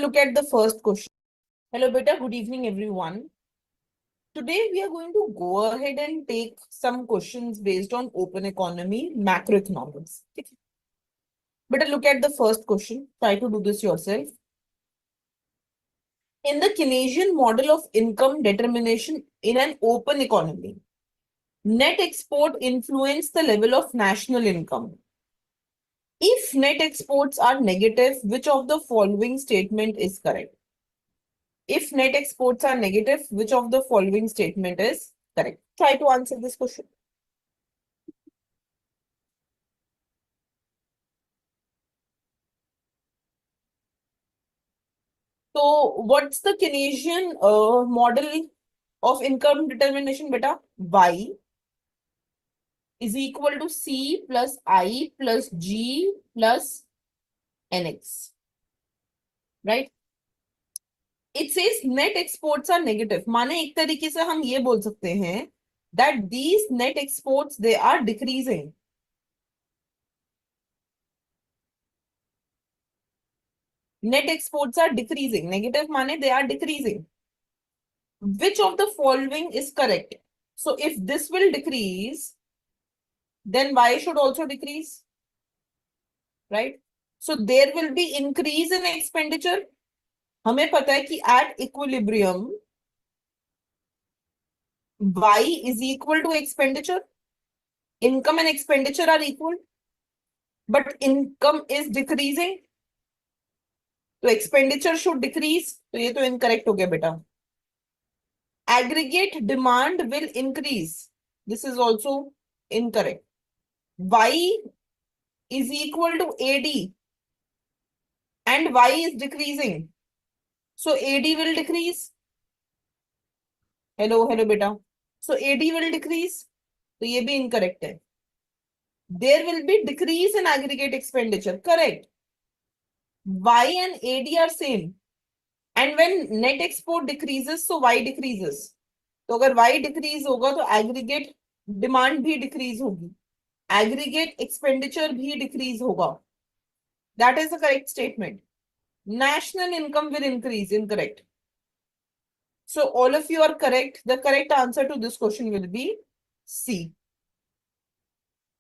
Look at the first question. Hello, beta. Good evening, everyone. Today, we are going to go ahead and take some questions based on open economy, macroeconomics. Beta, look at the first question. Try to do this yourself. In the Keynesian model of income determination in an open economy, net export influence the level of national income. If net exports are negative, which of the following statement is correct? If net exports are negative, which of the following statement is correct? Try to answer this question. So, what's the Keynesian model of income determination, beta? Y is equal to C plus I plus G plus NX. Right? It says net exports are negative. माने एक तरीके से हम ये बोल सकते हैं that these net exports, they are decreasing. Net exports are decreasing. Negative माने they are decreasing. Which of the following is correct? So if this will decrease, then Y should also decrease. Right? So there will be increase in expenditure. हमें पता है कि at equilibrium, Y is equal to expenditure. Income and expenditure are equal. But income is decreasing. तो expenditure should decrease. तो ये तो incorrect हो गया बेटा. Aggregate demand will increase. This is also incorrect. Y is equal to AD and Y is decreasing. So AD will decrease. Hello beta. So AD will decrease. So ये भी incorrect है. There will be decrease in aggregate expenditure. Correct. Y and AD are same. And when net export decreases, so Y decreases. तो अगर Y decrease होगा तो aggregate demand भी decrease होगी. Aggregate expenditure भी decrease होगा. That is the correct statement. National income will increase. Incorrect. So all of you are correct. The correct answer to this question will be C.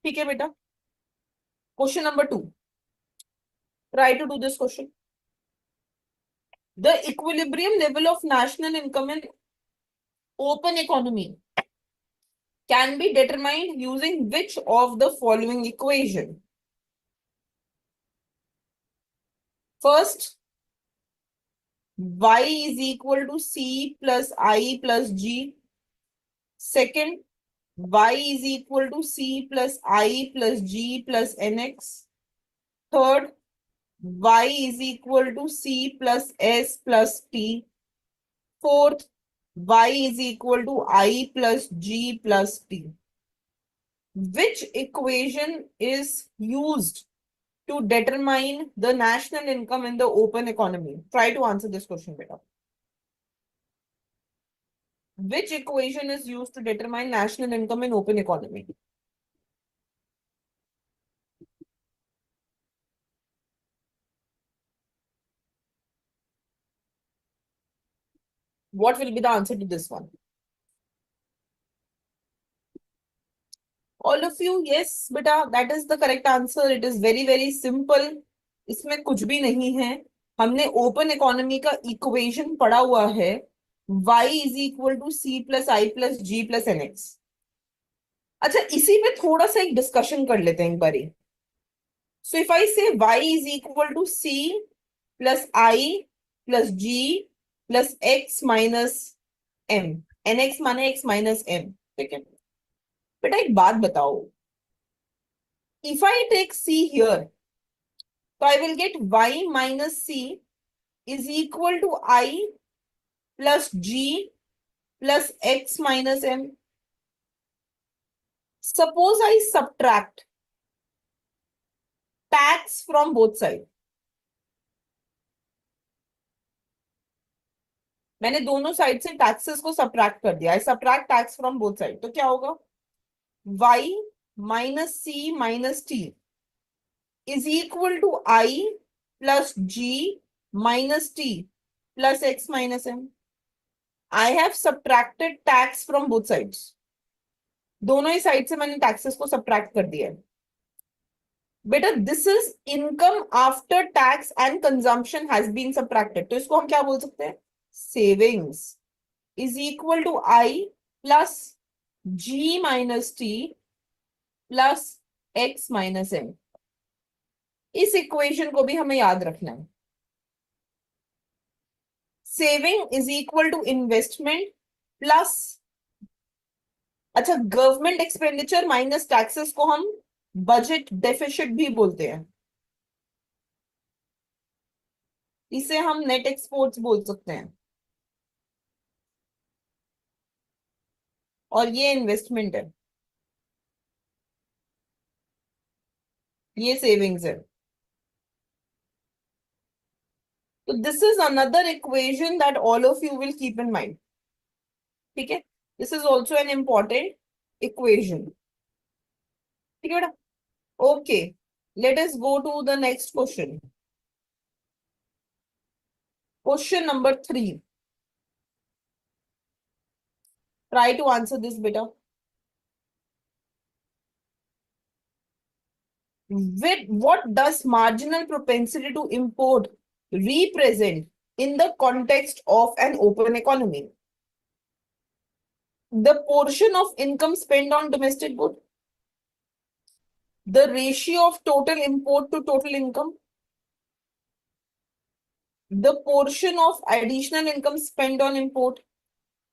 ठीक है बेटा. Question number 2. Try to do this question. The equilibrium level of national income in open economy can be determined using which of the following equation? First, Y is equal to C plus I plus G. Second, Y is equal to C plus I plus G plus NX. Third, Y is equal to C plus S plus T. Fourth, Y is equal to I plus G plus T. Which equation is used to determine the national income in the open economy? Try to answer this question better. Which equation is used to determine national income in open economy? What will be the answer to this one? All of you, yes, beta, that is the correct answer. It is very, very simple. इसमें कुछ भी नहीं है. हमने open economy का equation पढ़ा हुआ है. Y is equal to C plus I plus G plus NX. अच्छा, इसी पे थोड़ा सा एक डिस्कशन कर लेते हैं एक बारी. So if I say Y is equal to C plus I plus G plus X minus M. NX माने X minus M. ठीक है. बेटा एक बात बताओ. If I take C here, so I will get Y minus C is equal to I plus G plus X minus M. Suppose I subtract tax from both sides. मैंने दोनों side से taxes को subtract कर दिया. I subtract tax from both sides. तो क्या होगा? Y minus C minus T is equal to I plus G minus t plus x minus m. I have subtracted tax from both sides. दोनों ही side से मैंने taxes को subtract कर दिया है. बेटा this is income after tax and consumption has been subtracted, तो इसको हम क्या बोल सकते हैं? Savings is equal to I plus G minus T plus X minus M. इस इक्वेशन को भी हमें याद रखना है. Saving is equal to investment plus, अच्छा, गवर्नमेंट एक्सपेंडिचर माइनस टैक्सेस को हम बजट डेफिसिट भी बोलते हैं. इसे हम नेट एक्सपोर्ट्स बोल सकते हैं. और ये इन्वेस्टमेंट है, ये सेविंग्स है. तो this is another equation that all of you will keep in mind. ठीक है, this is also an important equation. ठीक है बेटा. Okay, let us go to the next question. Question number 3. Try to answer this बेटा. With what does marginal propensity to import represent in the context of an open economy? The portion of income spent on domestic good, the ratio of total import to total income, the portion of additional income spent on import,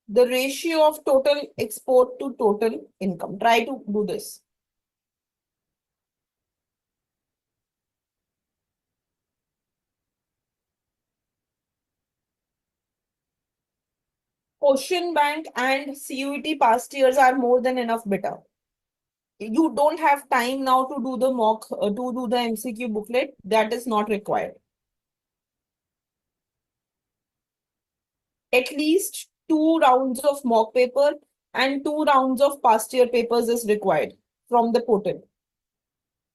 the ratio of total export to total income. Try to do this. Question bank and CUET past years are more than enough beta. You don't have time now to do the mock, to do the MCQ booklet. That is not required. At least 2 rounds of mock paper and 2 rounds of past year papers is required from the portal.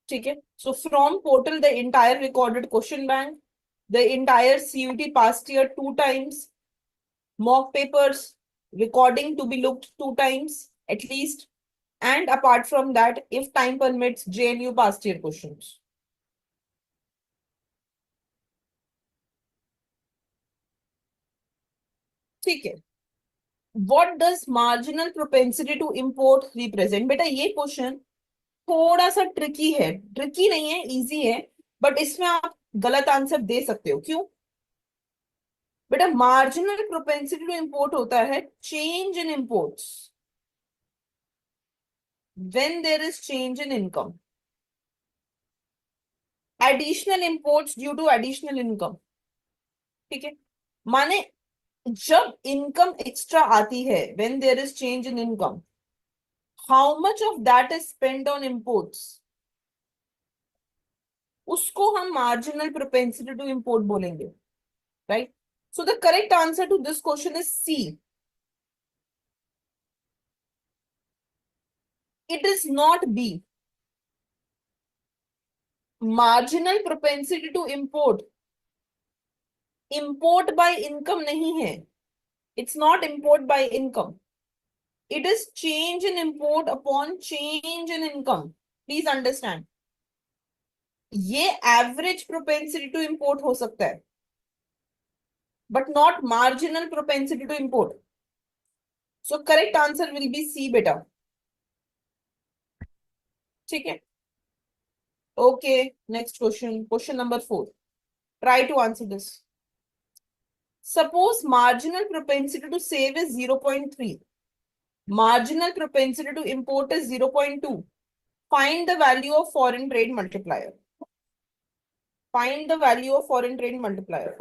Okay, so from portal the entire recorded question bank, the entire CUT past year 2 times, mock papers, recording to be looked 2 times at least, and apart from that, if time permits, JNU past year questions. ठीक है. What does marginal propensity to import represent? बेटा ये question थोड़ा सा tricky है. Tricky नहीं है, easy है, बट इसमें आप गलत आंसर दे सकते हो. क्यों बेटा? मार्जिनल प्रोपेंसिटी टू इंपोर्ट होता है change in imports when there is change in income. Additional imports due to additional income. ठीक है, माने जब इनकम एक्स्ट्रा आती है, when there is change in income, how much of that is spend on imports, उसको हम marginal propensity to import बोलेंगे. Right? So the correct answer to this question is C. It is not B. Marginal propensity to import, import by income नहीं है. It's not import by income. It is change in import upon change in income. Please understand. ये average propensity to import हो सकता है, but not marginal propensity to import. So correct answer will be C बेटा. ठीक है. Okay, next question. Question number 4. Try to answer this. Suppose marginal propensity to save is 0.3. Marginal propensity to import is 0.2. Find the value of foreign trade multiplier. Find the value of foreign trade multiplier.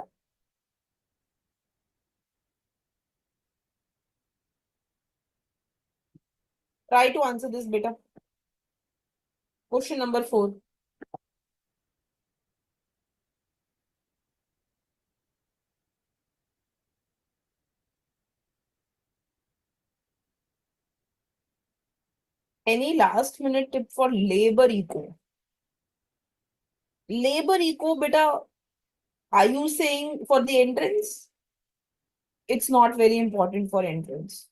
Try to answer this beta. Question number 4. Any last minute tip for labor eco? Labor eco beta Are you saying for the entrance? It's not very important for entrance.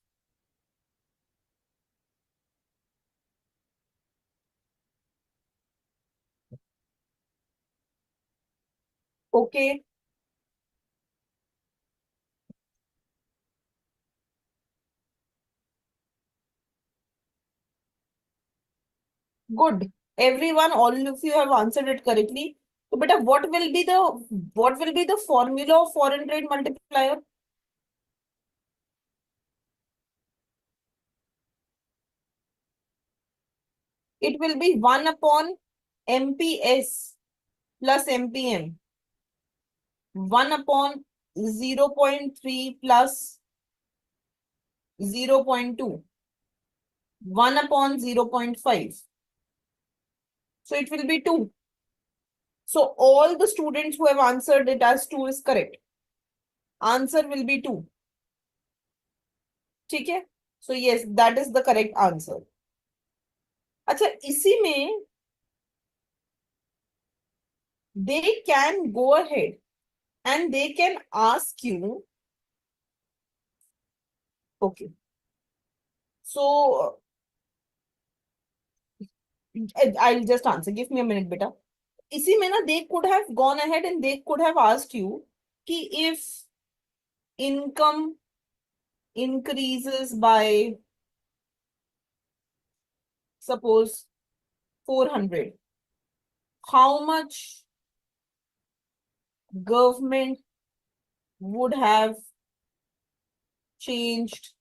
Okay, good. Everyone, all of you have answered it correctly. So, beta, what will be the formula of foreign trade multiplier? It will be 1 upon MPS plus MPM, 1 upon 0.3 plus 0.2, 1 upon 0.5. So it will be 2. So all the students who have answered it as 2 is correct. Answer will be 2. ठीक है? So yes, that is the correct answer. अच्छा, इसी में they can go ahead and they can ask you, okay, so I'll just answer. Give me a minute, beta. इसी में ना they could have gone ahead and they could have asked you कि if income increases by suppose 400, how much government would have changed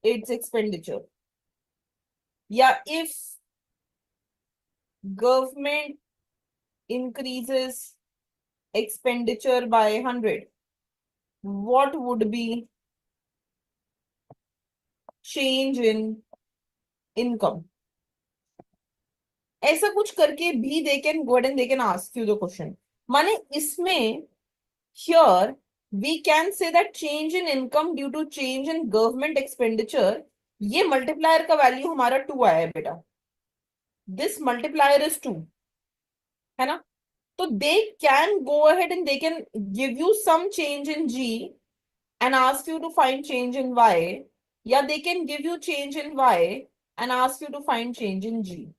its expenditure? Yeah, if government increases expenditure by 100, what would be change in income? ऐसा कुछ करके भी they can go ahead and they can ask you the question. माने इसमें here we can say that change in income due to change in government expenditure, ये multiplier का value हमारा 2 आया है बेटा. This multiplier is 2, है ना? तो they can go ahead and they can give you some change in G and ask you to find change in Y, या they can give you change in Y and ask you to find change in G.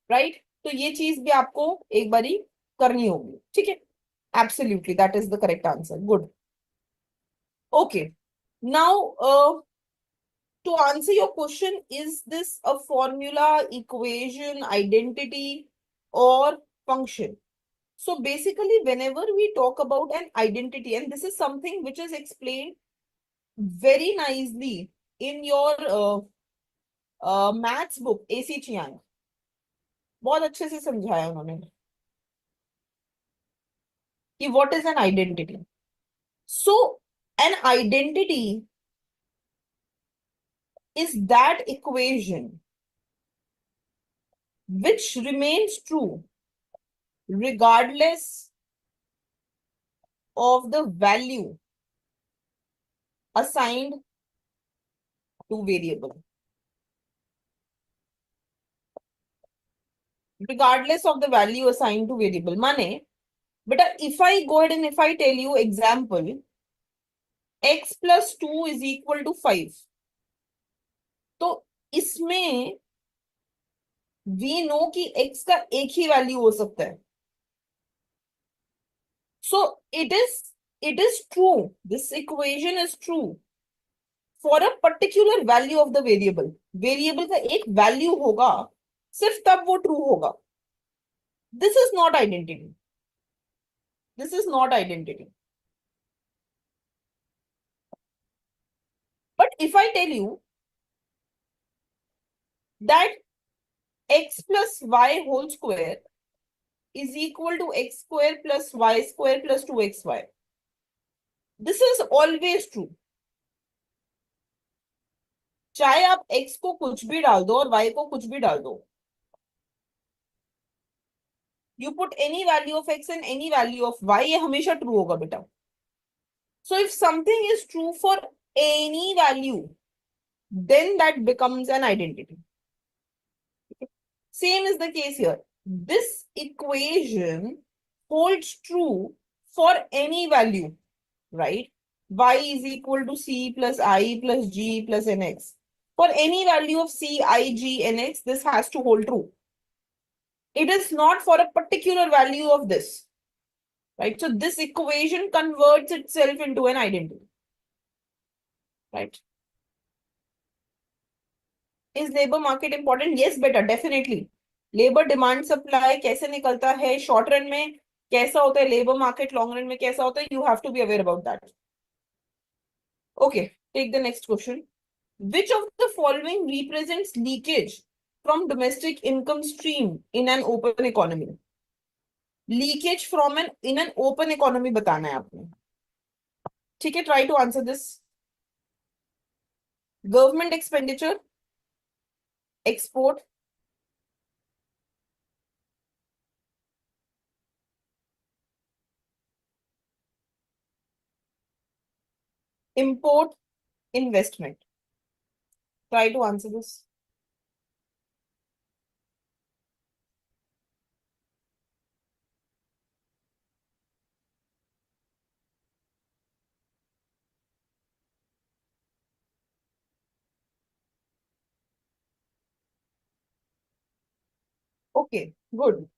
Right? तो ये चीज भी आपको एक बारी करनी होगी. ठीक है? Absolutely, that is the correct answer. Good. Okay. Now, to answer your question, is this a formula, equation, identity, or function? So basically, whenever we talk about an identity, and this is something which is explained very nicely in your maths book, AC Chiang. बहुत अच्छे से समझाया उन्होंने कि what is an identity. So, an identity is that equation which remains true regardless of the value assigned to variable. Regardless of the value assigned to variable. माने बेटा, if I go ahead and if I tell you example, x plus 2 is equal to 5, तो इसमें we know कि x का एक ही value हो सकता है. So it is true. This equation is true for a particular value of the variable. Variable का एक value होगा, सिर्फ तब वो true होगा. This is not identity. This is not identity. But if I tell you that x plus y whole square is equal to x square plus y square plus 2xy, this is always true. चाहे आप x को कुछ भी डाल दो और y को कुछ भी डाल दो, you put any value of x and any value of y, ये हमेशा true होगा बेटा. So if something is true for any value, then that becomes an identity. Same is the case here. This equation holds true for any value, right? Y is equal to C plus I plus G plus Nx. For any value of C, I, G, Nx, this has to hold true. It is not for a particular value of this, right? So this equation converts itself into an identity, right? Is labor market important? Yes, बेटा, definitely. Labour demand supply कैसे निकलता है short run में, कैसा होता है labour market long run में कैसा होता है, you have to be aware about that. Okay, take the next question. Which of the following represents leakage from domestic income stream in an open economy? Leakage from an in an open economy बताना है आपने. ठीक है, try to answer this. Government expenditure, export, import, investment. Try to answer this. Okay, good.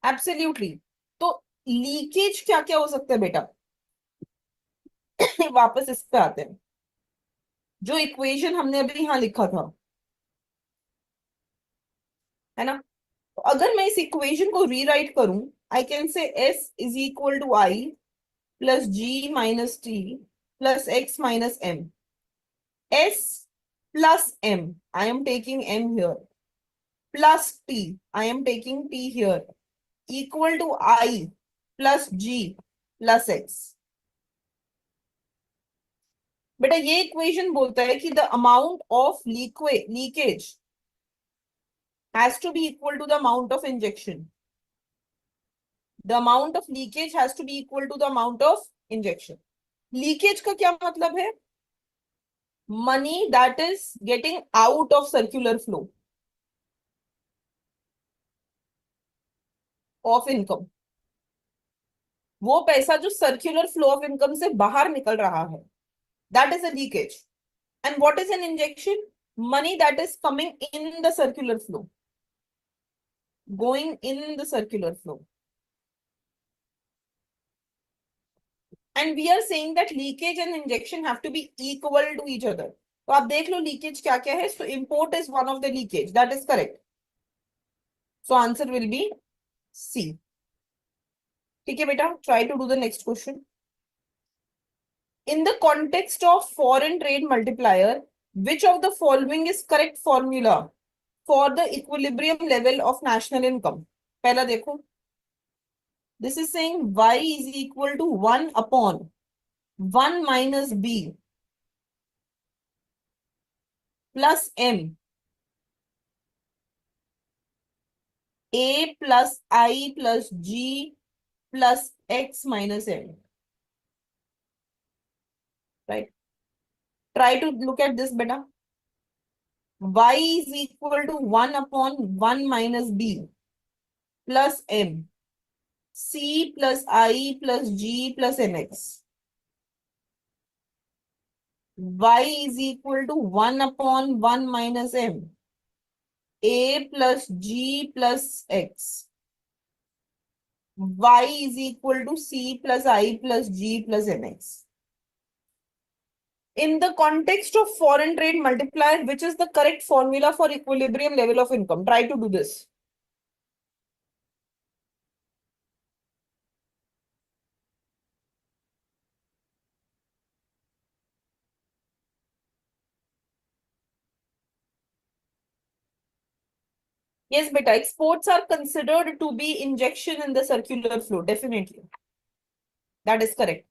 Absolutely. तो leakage क्या क्या हो सकता है बेटा? वापस इस पे आते हैं. जो इक्वेशन हमने अभी यहाँ लिखा था, है ना? तो अगर मैं इस इक्वेशन को रीराइट करूं, I can say S is equal to I plus G minus T plus X minus M. S plus M, I'm taking M here, plus T, I'm taking T here, equal to I plus G plus X. बेटा ये इक्वेशन बोलता है कि the amount of leakage has to be equal to the amount of injection. The amount of leakage has to be equal to the amount of injection. Leakage का क्या मतलब है? Money that is getting out of circular flow of income. वो पैसा जो circular flow of income से बाहर निकल रहा है, that is a leakage. And what is an injection? Money that is coming in the circular flow, going in the circular flow. And we are saying that leakage and injection have to be equal to each other. तो आप देख लो leakage क्या क्या है. So import is one of the leakage. That is correct. So answer will be C. ठीक है बेटा, try to do the next question. In the context of foreign trade multiplier, which of the following is correct formula for the equilibrium level of national income? पहला देखो. This is saying y is equal to 1 upon 1 minus b plus m a plus I plus g plus x minus m. Right? Try to look at this, beta. Y is equal to 1 upon 1 minus b plus m c plus I plus g plus nx. Y is equal to 1 upon 1 minus m a plus g plus x. Y is equal to c plus I plus g plus nx. In the context of foreign trade multiplier, which is the correct formula for equilibrium level of income? Try to do this. Yes, beta, exports are considered to be injection in the circular flow. Definitely. That is correct.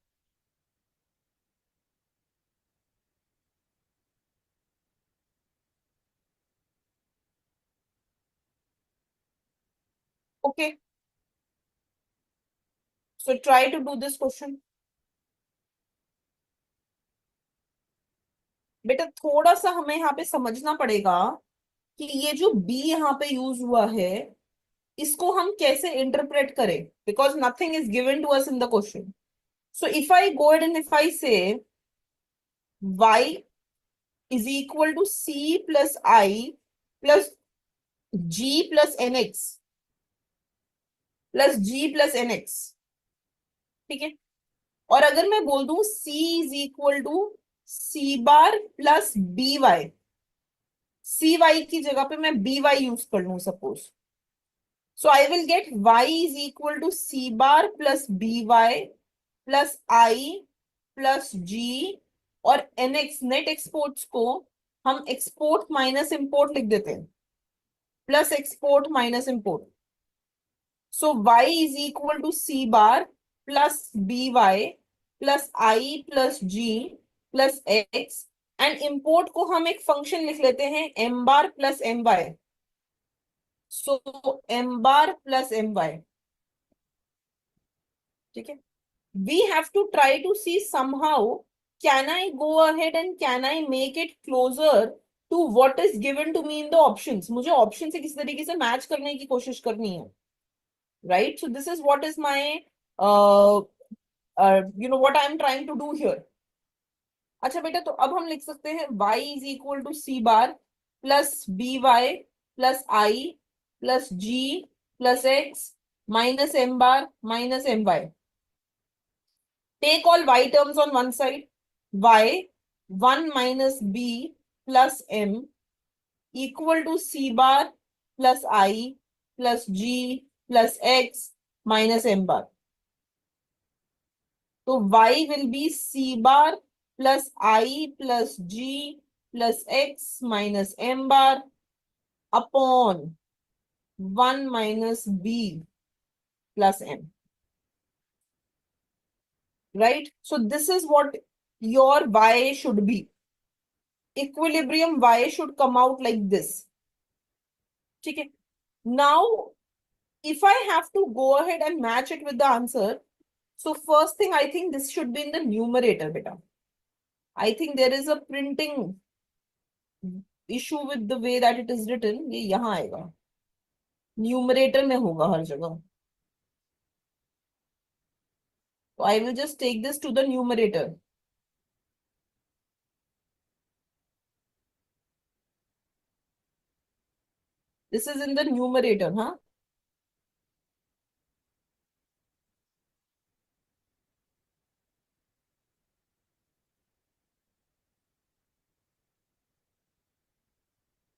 Okay. So try to do this question. बेटा थोड़ा सा हमें यहाँ पे समझना पड़ेगा कि ये जो बी यहाँ पे यूज हुआ है, इसको हम कैसे इंटरप्रेट करें, because nothing is given to us in the question. So if I go ahead and if I say y is equal to c plus I plus g plus nx plus g plus nx, ठीक है. और अगर मैं बोल दूं c is equal to C bar plus B y, c y की जगह पे मैं बी वाई यूज कर लूं suppose, so I will get y is equal to C bar plus B Y plus I plus g, और nx net exports को हम export minus import लिख देते हैं, plus export minus import. So y is equal to C bar plus B Y plus I plus G plus X, and import को हम एक function लिख लेते हैं m bar plus m Y. So m bar plus m Y, ठीक है. We have to try to see somehow, can I go ahead and can I make it closer to what is given to me in the options. मुझे option से किसी तरीके से match करने की कोशिश करनी है, right? So this is what is my what I am trying to do here. अच्छा बेटा, तो अब हम लिख सकते हैं y is equal to C bar plus B Y plus I plus G plus X minus M bar minus M Y. Take all y terms on one side. Y 1 minus b plus m equal to c bar plus I plus g plus x minus m bar. So y will be c bar plus I plus g plus x minus m bar upon 1 minus b plus m. Right? So this is what your y should be. Equilibrium y should come out like this. ठीक है. Now, if I have to go ahead and match it with the answer, so first thing I think this should be in the numerator, beta. I think there is a printing issue with the way that it is written. ये यहाँ आएगा, numerator में होगा हर जगह. So I will just take this to the numerator. This is in the numerator, huh?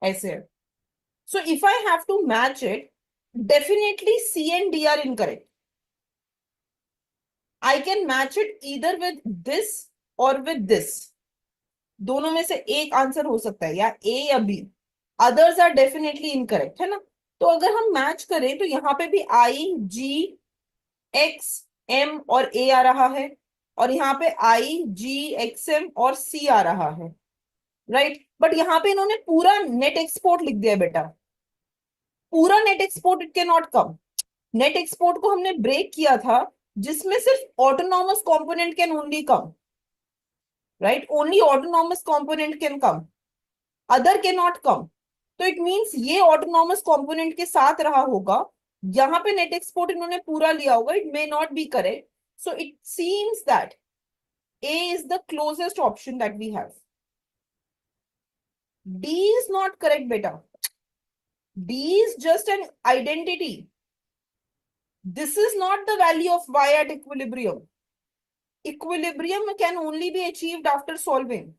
ऐसे. So if I have to match it, definitely C and D are incorrect. I can match it either with this or with this. दोनों में से एक answer हो सकता है, या A या B. Others are definitely incorrect, है ना. तो अगर हम मैच करें तो यहाँ पे भी I, G, X, M और A आ रहा है, और यहाँ पे I, G, X, M और C आ रहा है, राइट. बट यहाँ पे इन्होंने पूरा नेट एक्सपोर्ट लिख दिया बेटा. पूरा net export it can not come. Net export को हमने ब्रेक किया था, जिसमें सिर्फ autonomous component can only come, right. Only autonomous component can come, other can not come. तो इट मींस ये ऑटोनॉमस कंपोनेंट के साथ रहा होगा. यहाँ पे नेट एक्सपोर्ट इन्होंने पूरा लिया होगा. It may not be correct. So it seems that A is the closest option that we have. D is not correct, beta. D is just an identity. This is not the value of y at equilibrium. Equilibrium can only be achieved after solving.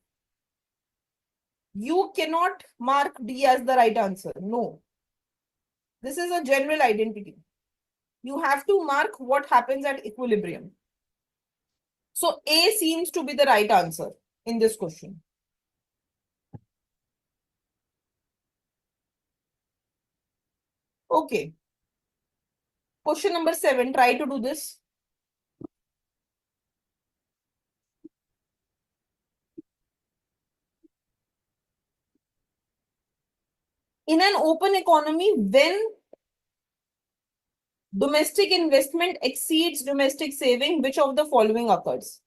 You cannot mark D as the right answer. No. This is a general identity. You have to mark what happens at equilibrium. So A seems to be the right answer in this question. Okay. Question number 7. Try to do this. In an open economy, when domestic investment exceeds domestic saving, which of the following occurs?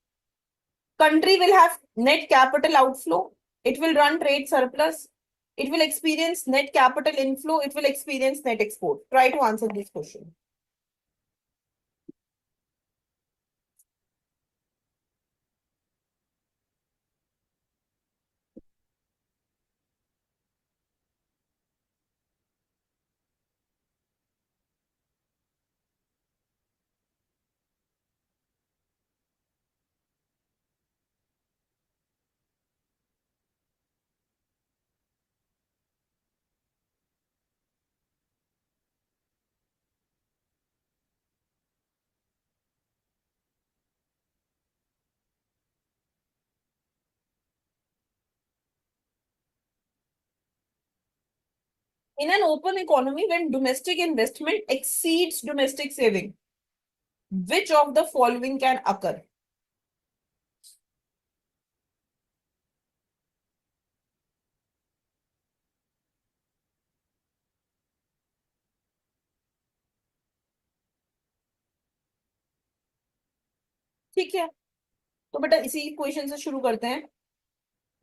Country will have net capital outflow. It will run trade surplus. It will experience net capital inflow. It will experience net export. Try to answer this question. In an open economy, when domestic investment exceeds domestic saving, which of the following can occur? ठीक है, तो बेटा इसी equation से शुरू करते हैं.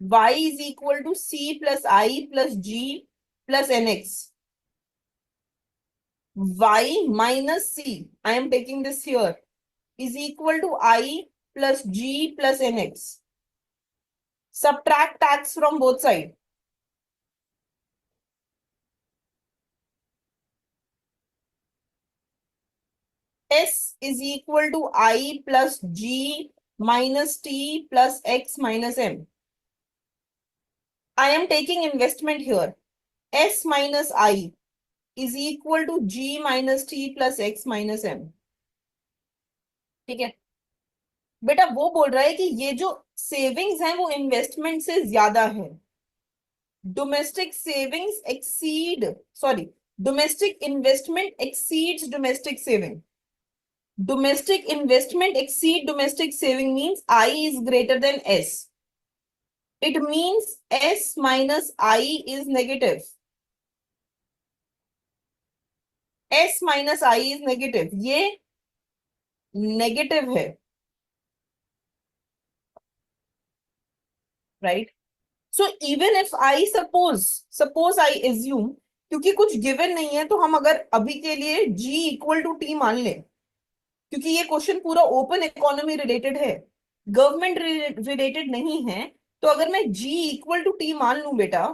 Y is equal to C plus I plus G plus NX. Y minus C, I am taking this here, is equal to I plus G plus NX. Subtract tax from both sides. S is equal to I plus G minus T plus X minus M. I am taking investment here. S minus I is equal to G minus T plus X minus M. ठीक है बेटा, वो बोल रहा है कि ये जो सेविंग्स हैं वो इन्वेस्टमेंट से ज्यादा है. Domestic savings exceed, sorry, domestic investment exceeds domestic saving. Domestic investment exceed domestic saving means I is greater than S. It means S minus I is negative. S minus I is negative. ये negative है, right. So even if I suppose I assume, क्योंकि कुछ given नहीं है तो हम अगर अभी के लिए G इक्वल टू T मान लें, क्योंकि ये क्वेश्चन पूरा ओपन इकोनॉमी रिलेटेड है, गवर्नमेंट रिलेटेड नहीं है. तो अगर मैं G इक्वल टू T मान लूं बेटा,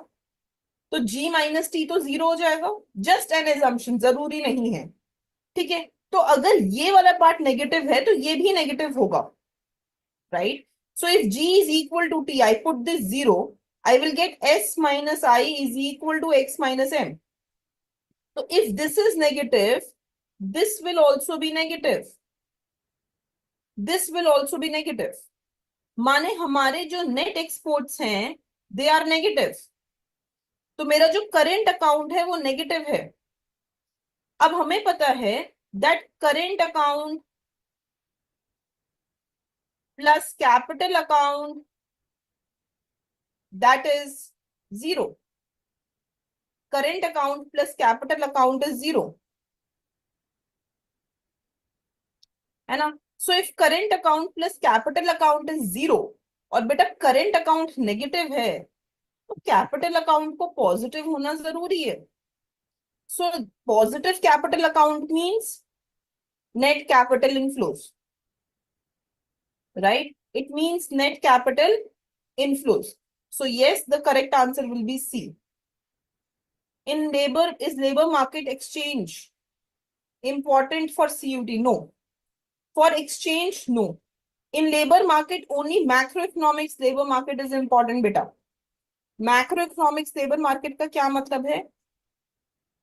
तो G माइनस T तो जीरो हो जाएगा. जस्ट एन एजम्पशन, जरूरी नहीं है. ठीक है, तो अगर ये वाला पार्ट नेगेटिव है तो ये भी नेगेटिव होगा, right. So if G is equal to T, I put this zero, I will get S minus I is equal to X minus M. So if this is negative, this will also be negative. This will also be negative. माने हमारे जो net exports हैं they are negative. तो मेरा जो current account है वो negative है. अब हमें पता है that current account plus capital account that is zero. Current account plus capital account is zero, है ना. So if current account plus capital account is zero और बेटा करेंट अकाउंट नेगेटिव है, तो कैपिटल अकाउंट को पॉजिटिव होना जरूरी है. So positive capital account means net capital inflows, right? It means net capital inflows. So yes, the correct answer will be C. In labor, is labor market exchange important for CUT? No. For exchange, no. In labor market, only macroeconomics labor market is important, beta. Macroeconomics labor market का क्या मतलब है?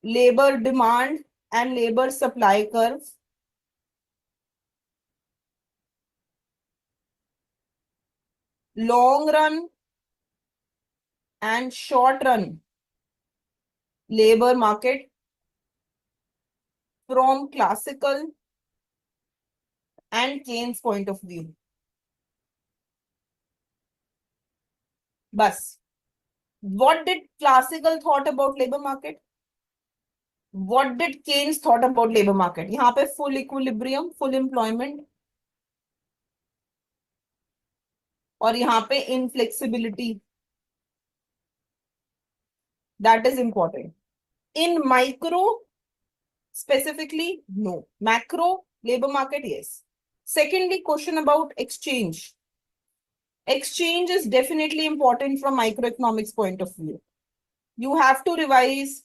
Labor demand and labor supply curve, long run and short run labor market from classical and Keynes point of view. बस. What did classical thought about labor market? What did Keynes thought about labor market? यहाँ पे full equilibrium, full employment, और यहाँ पे inflexibility. That is important. In micro, specifically, no. Macro, labor market, yes. Secondly, question about exchange. Exchange is definitely important from microeconomics point of view. You have to revise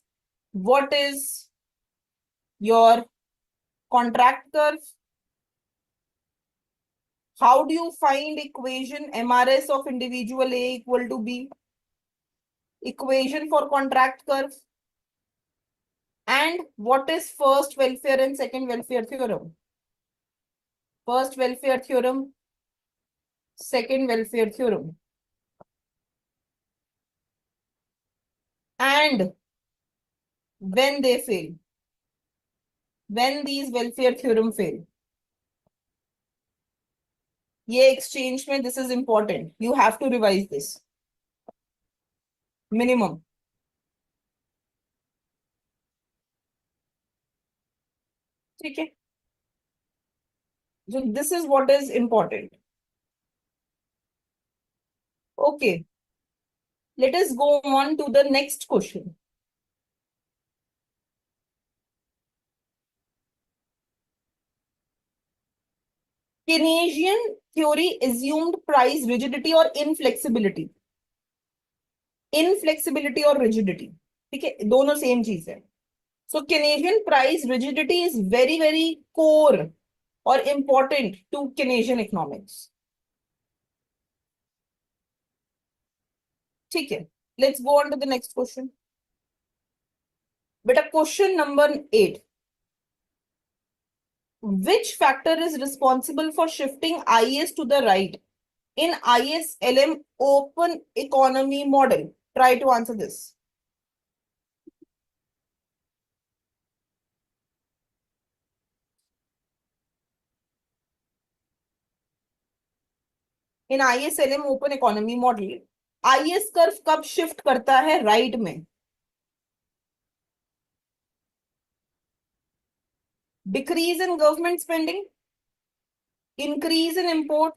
what is your contract curve. How do you find equation MRS of individual A equal to B? Equation for contract curve. And what is first welfare and second welfare theorem? First welfare theorem, second welfare theorem. And when they fail, when these welfare theorem fail, ये exchange में this is important. You have to revise this. Minimum. ठीक है? So this is what is important. Okay. Let us go on to the next question. Keynesian theory assumed price rigidity or inflexibility. Inflexibility और rigidity, ठीक है, दोनों same चीज है. So Keynesian price rigidity is very very core or important to Keynesian economics. ठीक है, let's go on to the next question. Beta, question number 8. Which factor is responsible for shifting IS to the right in ISLM open economy model? Try to answer this. In ISLM open economy model, IS curve कब shift करता है right में? Decrease in government spending, increase in import,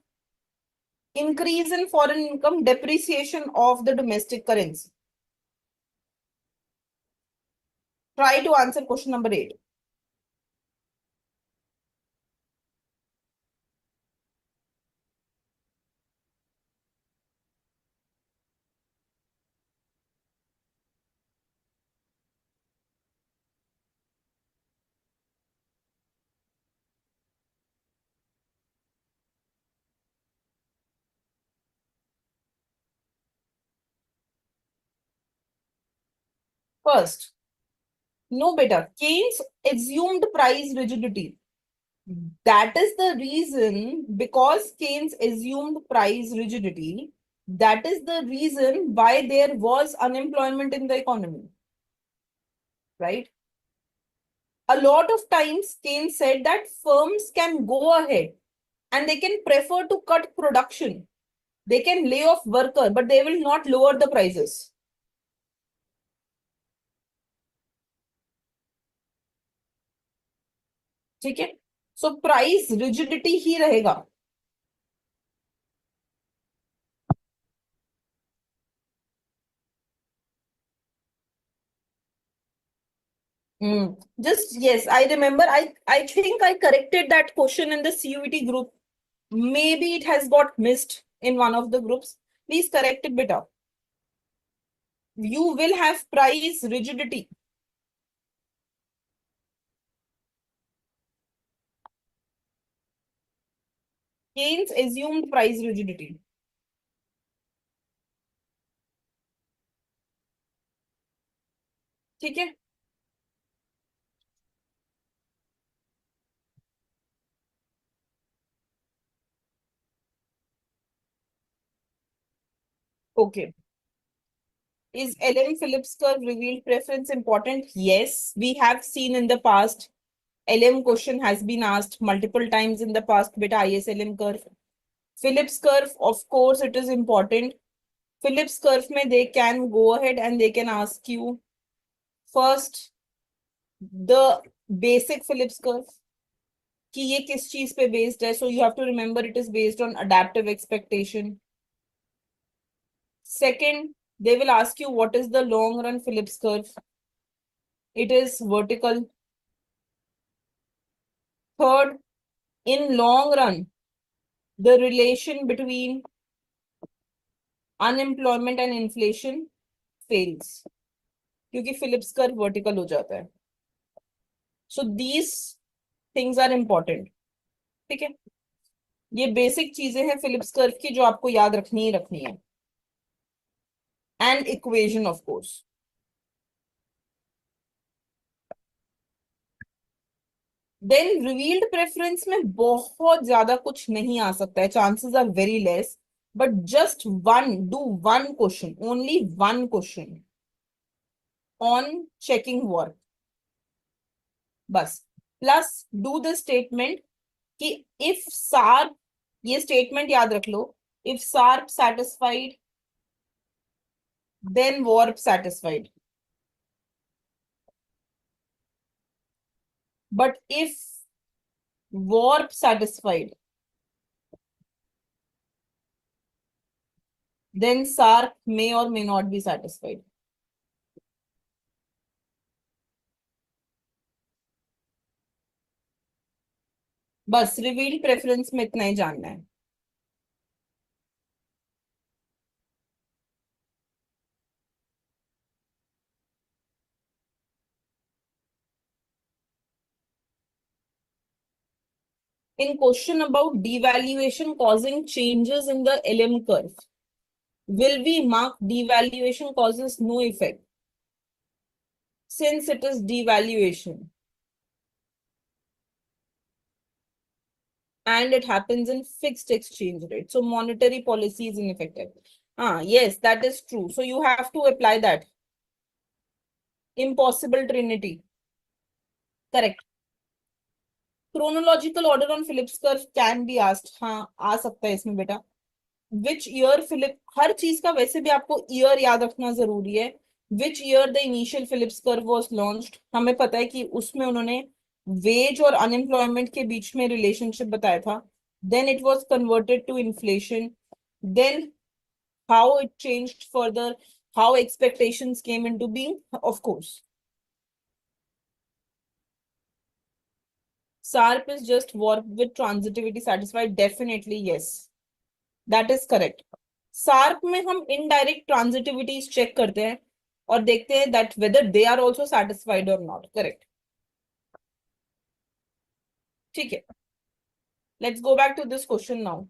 increase in foreign income, depreciation of the domestic currency. Try to answer question number 8. First, no beta. Keynes assumed price rigidity. That is the reason, because Keynes assumed price rigidity, that is the reason why there was unemployment in the economy. Right? A lot of times, Keynes said that firms can go ahead and they can prefer to cut production. They can lay off worker, but they will not lower the prices. ठीक है, so price rigidity ही रहेगा. Just yes, I remember. I think I corrected that question in the CUET group. Maybe it has got missed in one of the groups. Please correct it, beta. You will have price rigidity. Keynes assumed price rigidity. ठीक है. Okay. Is LM Phillips curve revealed preference important? Yes, we have seen in the past. LM question has been asked multiple times in the past. Beta, ISLM curve. Phillips curve, of course, it is important. Phillips curve में they can go ahead and they can ask you first the basic Phillips curve कि ये किस चीज पे based है. So you have to remember it is based on adaptive expectation. Second, They will ask you what is the long run Phillips curve. It is vertical. Third, in long run, the relation between unemployment and inflation fails, क्योंकि Phillips curve vertical हो जाता है. So these things are important. ठीक है, ये basic चीजें हैं Phillips curve की जो आपको याद रखनी ही रखनी है. And equation of course. Then revealed preference में बहुत ज्यादा कुछ नहीं आ सकता है, chances are very less, but just one, do one question, only one question on checking work, बस. प्लस डू द स्टेटमेंट कि इफ सार्प, ये स्टेटमेंट याद रख लो, if SARP satisfied then WARP satisfied, but if WARP satisfied then SARP may or may not be satisfied. बस revealed preference में इतना ही जानना है. In question about devaluation causing changes in the LM curve, will we mark devaluation causes no effect since it is devaluation and it happens in fixed exchange rate, so monetary policy is ineffective. Yes, that is true. So you have to apply that. Impossible trinity. Correct. Chronological order on Phillips curve can be asked. हाँ, आ सकता है इसमें बेटा. Which year Philip, हर चीज का वैसे भी आपको ईयर याद रखना जरूरी है. Which year the initial Phillips curve was launched, हमें पता है कि उसमें उन्होंने वेज और अनएम्प्लॉयमेंट के बीच में रिलेशनशिप बताया था. Then it was converted to inflation. Then how it changed further, how expectations came into being. Of course SARP is just warp with transitivity satisfied. Definitely yes, that is correct. Sharp में हम indirect ट्रांजिटिविटीज check करते हैं और देखते हैं that whether they are also satisfied और not. Correct. ठीक है, let's go back to this question now.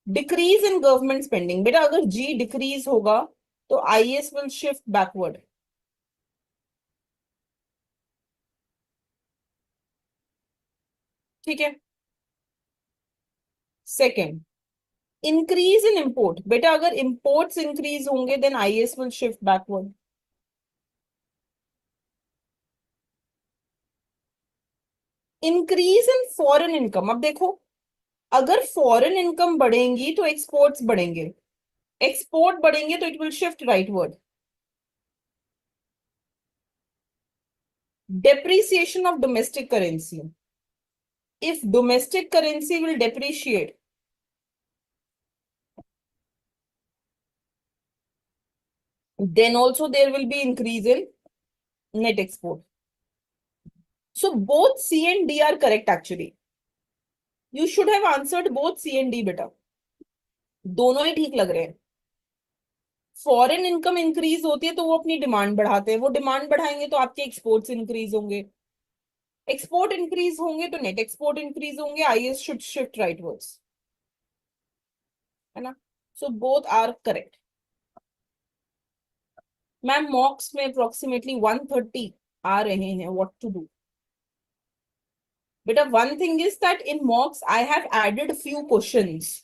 Decrease in government spending, बेटा अगर जी डिक्रीज होगा तो आईएस विल शिफ्ट बैकवर्ड. ठीक है. सेकेंड, इंक्रीज इन इंपोर्ट, बेटा अगर इंपोर्ट्स इंक्रीज होंगे then IS will shift backward. Increase in foreign income, अब देखो अगर फॉरेन इनकम बढ़ेंगी तो एक्सपोर्ट्स बढ़ेंगे, एक्सपोर्ट बढ़ेंगे तो it will shift rightward. Depreciation of domestic currency. If domestic currency will depreciate, then also there will be increase in net export. So both C and D are correct actually. You should have answered both C and D बेटा. दोनों ही ठीक लग रहे हैं. Foreign income increase होती है तो वो अपनी डिमांड बढ़ाते हैं, वो डिमांड बढ़ाएंगे तो आपके एक्सपोर्ट्स इंक्रीज होंगे, एक्सपोर्ट इंक्रीज होंगे तो नेट एक्सपोर्ट इंक्रीज होंगे, आईएस शुड शिफ्ट राइटवर्ड्स. है ना. So both are correct. Ma'am mocks में अप्रोक्सीमेटली 130 आ रहे हैं. व्हाट टू डू बेटा? One thing is that in mocks I have added few questions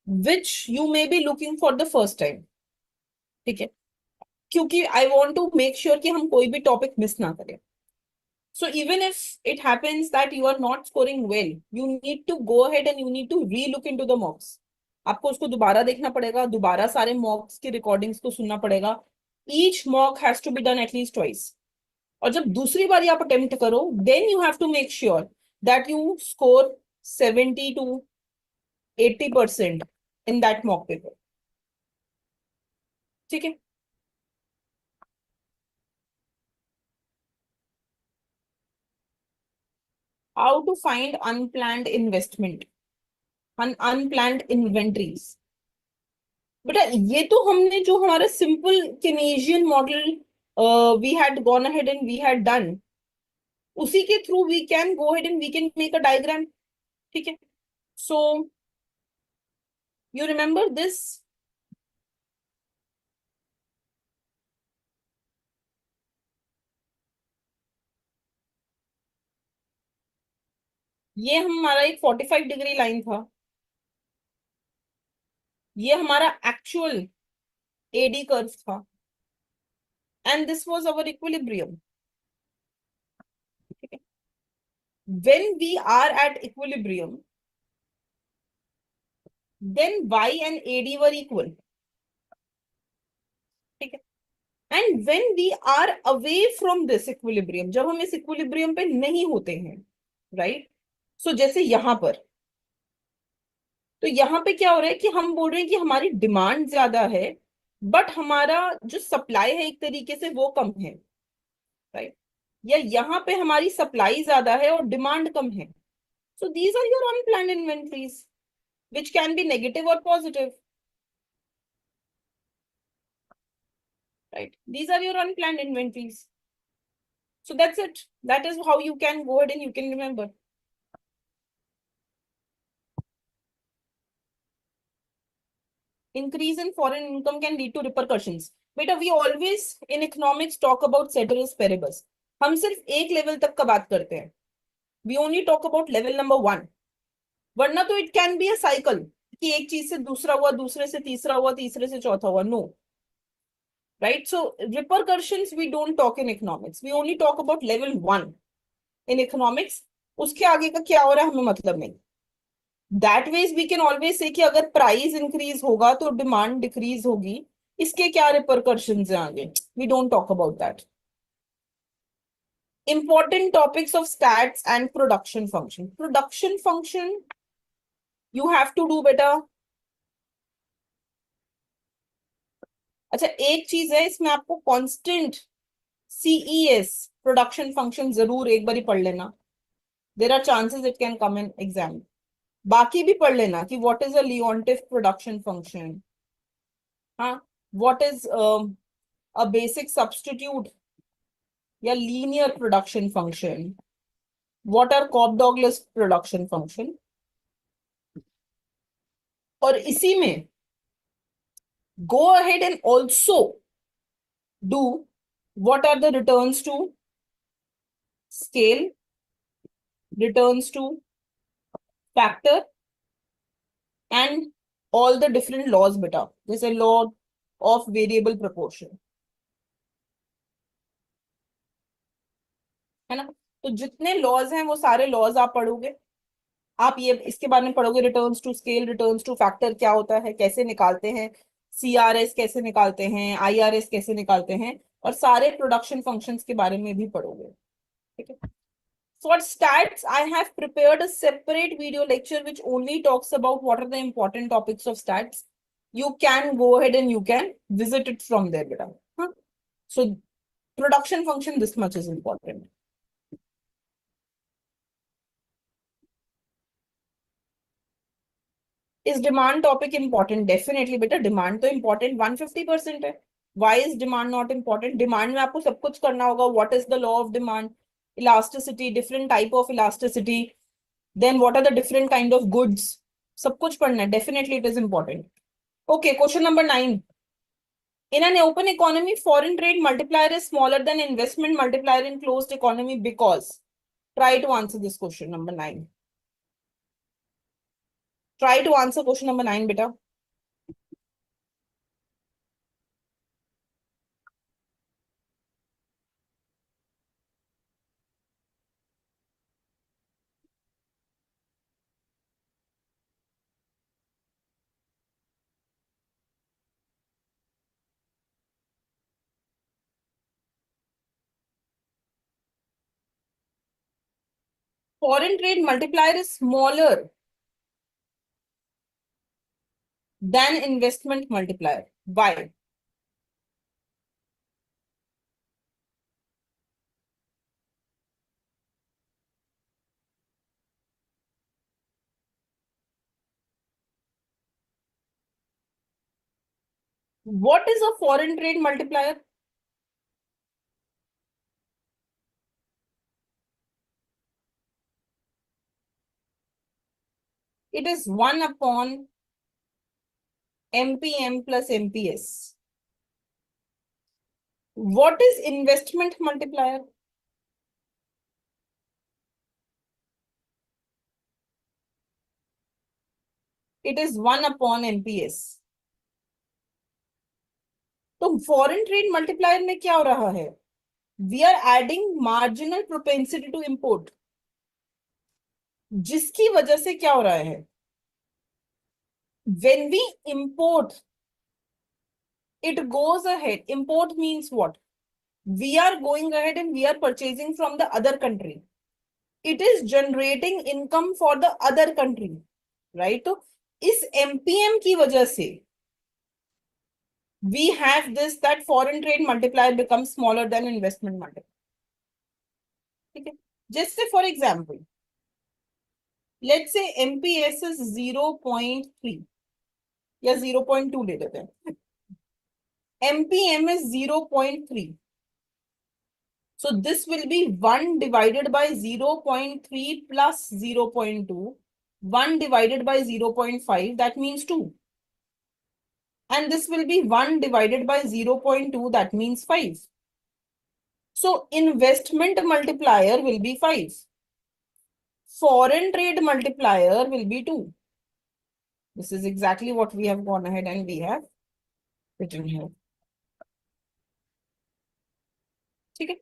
which you may be looking for the first time. ठीक है, क्योंकि I want to make sure कि हम कोई भी टॉपिक मिस ना करें. So even if it happens that you are not scoring well, you need to go ahead and you need to re-look into the mocks. आपको उसको दोबारा देखना पड़ेगा, दोबारा सारे मॉक्स की रिकॉर्डिंग्स को सुनना पड़ेगा. Each mock has to be done at least twice. और जब दूसरी बार आप अटेम्प्ट करो, then you have to make sure that you score 70 to 80% in that mock paper. ठीक है। How to find unplanned investment, unplanned inventories. बेटा ये तो हमने जो हमारा simple Keynesian model we had gone ahead and we had done, उसी के through we can go ahead and we can make a diagram. ठीक है। सो यू रिमेम्बर दिस, ये हमारा एक 45 डिग्री लाइन था, ये हमारा एक्चुअल एडी कर्व था, and this was our equilibrium. ठीक है। When we are at equilibrium, then y and AD were equal. ठीक है। And when we are away from this equilibrium, जब हम इस इक्विलिब्रियम पे नहीं होते हैं, राइट, सो जैसे यहां पर, तो यहां पे क्या हो रहा है कि हम बोल रहे हैं कि हमारी डिमांड ज्यादा है, बट हमारा जो सप्लाई है एक तरीके से वो कम है, राइट, या यहाँ पे हमारी सप्लाई ज्यादा है और डिमांड कम है। So these are your unplanned inventories which can be negative or positive, right? These are your unplanned inventories. So that's it. That is how you can go ahead and you can remember. Increase in foreign income can lead to repercussions. Beta, we always in economics talk about ceteris paribus. हम सिर्फ एक level तक का बात करते हैं. We only talk about level number 1. वरना तो it can be a cycle कि एक चीज से दूसरा हुआ, दूसरे से तीसरा हुआ, तीसरे से चौथा हुआ. No. Right? So repercussions we don't talk in economics. We only talk about level 1 in economics. उसके आगे का क्या हो रहा है हमें मतलब नहीं. That ways we can always say कि अगर प्राइस इंक्रीज होगा तो डिमांड डिक्रीज होगी, इसके क्या रिपरकर्शंस हैं आगे, we don't talk about that. Important topics of stats and production function. Production function you have to do बेटा. अच्छा एक चीज है इसमें आपको कांस्टेंट सीईएस प्रोडक्शन फंक्शन जरूर एक बार ही पढ़ लेना. There are chances it can come in exam. बाकी भी पढ़ लेना कि what is a Leontief production function, हाँ, what is a basic substitute या linear production function, what are Cobb-Douglas production function. और इसी में go ahead and also do what are the returns to scale, returns to factor and all the different laws बेटा, जैसे law of variable proportion, है ना. तो जितने laws हैं वो सारे लॉज आप पढ़ोगे. आप ये इसके बारे में पढ़ोगे, returns to scale, returns to factor क्या होता है, कैसे निकालते हैं, सीआरएस कैसे निकालते हैं, आईआरएस कैसे निकालते हैं, और सारे प्रोडक्शन फंक्शंस के बारे में भी पढ़ोगे. ठीक है. For stats, I have prepared a separate video lecture which only talks about what are the important topics of stats. You can go ahead and you can visit it from there, beta. Huh? So, production function, this much is important. Is demand topic important? Definitely बेटा demand तो important 150% है. Why is demand not important? Demand में आपको सब कुछ करना होगा. What is the law of demand? Elasticity, different type of elasticity. Then what are the different kind of goods? सब कुछ पढ़ना है. Definitely it is important. Okay, question number 9. In an open economy, foreign trade multiplier is smaller than investment multiplier in closed economy because. Try to answer this question number 9. Try to answer question number 9, beta. Foreign trade multiplier is smaller than investment multiplier. Why? What is a foreign trade multiplier? It is 1 upon MPM plus MPS. What is investment multiplier? It is 1 upon MPS. तो foreign trade multiplier में क्या हो रहा है? We are adding marginal propensity to import, जिसकी वजह से क्या हो रहा है? When we import, it goes ahead. Import means what? We are going ahead and we are purchasing from the other country. It is generating income for the other country, right? तो इस MPM की वजह से we have this, that foreign trade multiplier becomes smaller than investment multiplier. ठीक है, जैसे for example, let's say MPS is 0.3 या 0.2 ले लेते हैं. MPM is 0.3. So this will be 1 divided by 0.3 plus 0.2. 1 divided by 0.5, that means 2. And this will be 1 divided by 0.2, that means 5. So investment multiplier will be 5. Foreign trade multiplier will be 2. This is exactly what we have gone ahead and we have written here. ठीक है?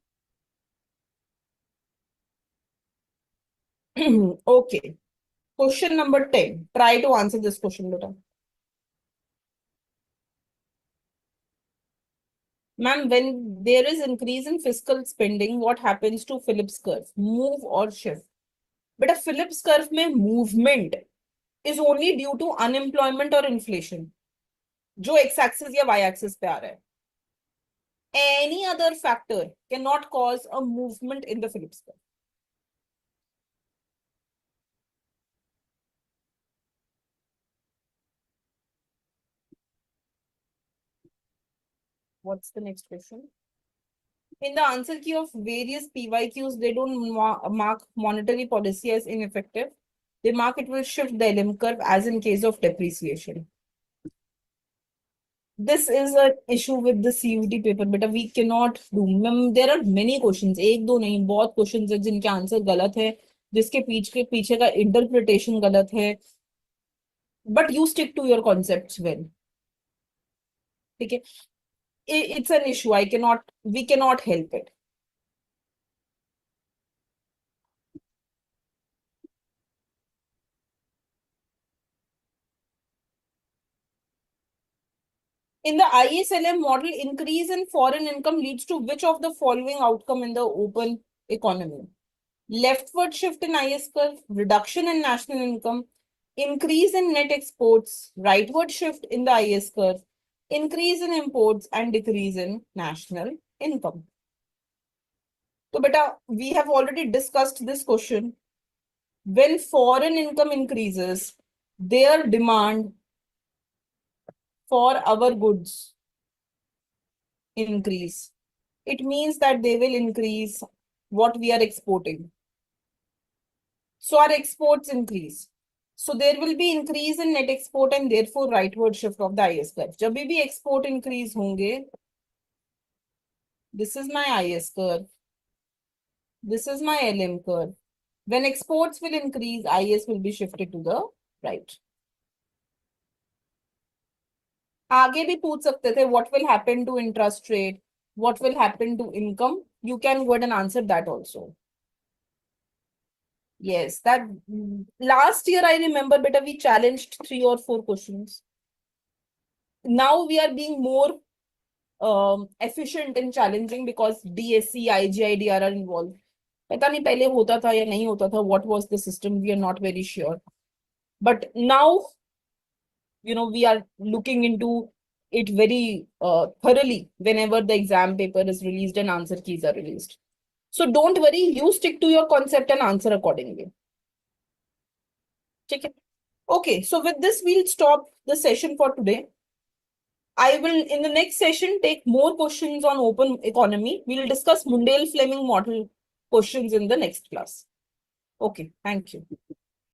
Okay. Question number 10. Try to answer this question, beta. Ma'am, when there is increase in fiscal spending, what happens to Phillips curve? Move or shift? But a Phillips curve में movement is only due to unemployment or inflation, जो x-axis या y-axis पे आ रहा है. Any other factor cannot cause a movement in the Phillips curve. What's the next question? In the answer key of various PYQs, they don't mark monetary policy as ineffective. They mark it will shift the LM curve as in case of depreciation. This is an issue with the CUT paper, but we cannot do. There are many questions. एक दो नहीं, बहुत questions है जिनके answer गलत है, जिसके पीछे का इंटरप्रिटेशन गलत है. But you stick to your concepts well. ठीक है? It's an issue. We cannot help it. In the ISLM model, increase in foreign income leads to which of the following outcome in the open economy? Leftward shift in IS curve, reduction in national income, increase in net exports, rightward shift in the IS curve, increase in imports and decrease in national income. So beta, we have already discussed this question. When foreign income increases, their demand for our goods increase. It means that they will increase what we are exporting. So our exports increase. So there will be increase in net export and therefore rightward shift of the IS curve. जब भी export increase होंगे, this is my IS curve. This is my LM curve. When exports will increase, IS will be shifted to the right. आगे भी पूछ सकते थे, what will happen to interest rate? What will happen to income? You can go ahead and answer that also. Yes, that last year I remember, beta, we challenged 3 or 4 questions. Now we are being more efficient in challenging because DSC, IGIDR are involved. पता नहीं पहले होता था या नहीं होता था. What was the system? We are not very sure. But now, we are looking into it very thoroughly whenever the exam paper is released and answer keys are released. So don't worry, you stick to your concept and answer accordingly. Okay, so with this, we'll stop the session for today. I will, in the next session, take more questions on open economy. We will discuss Mundell-Fleming model questions in the next class. Okay, thank you.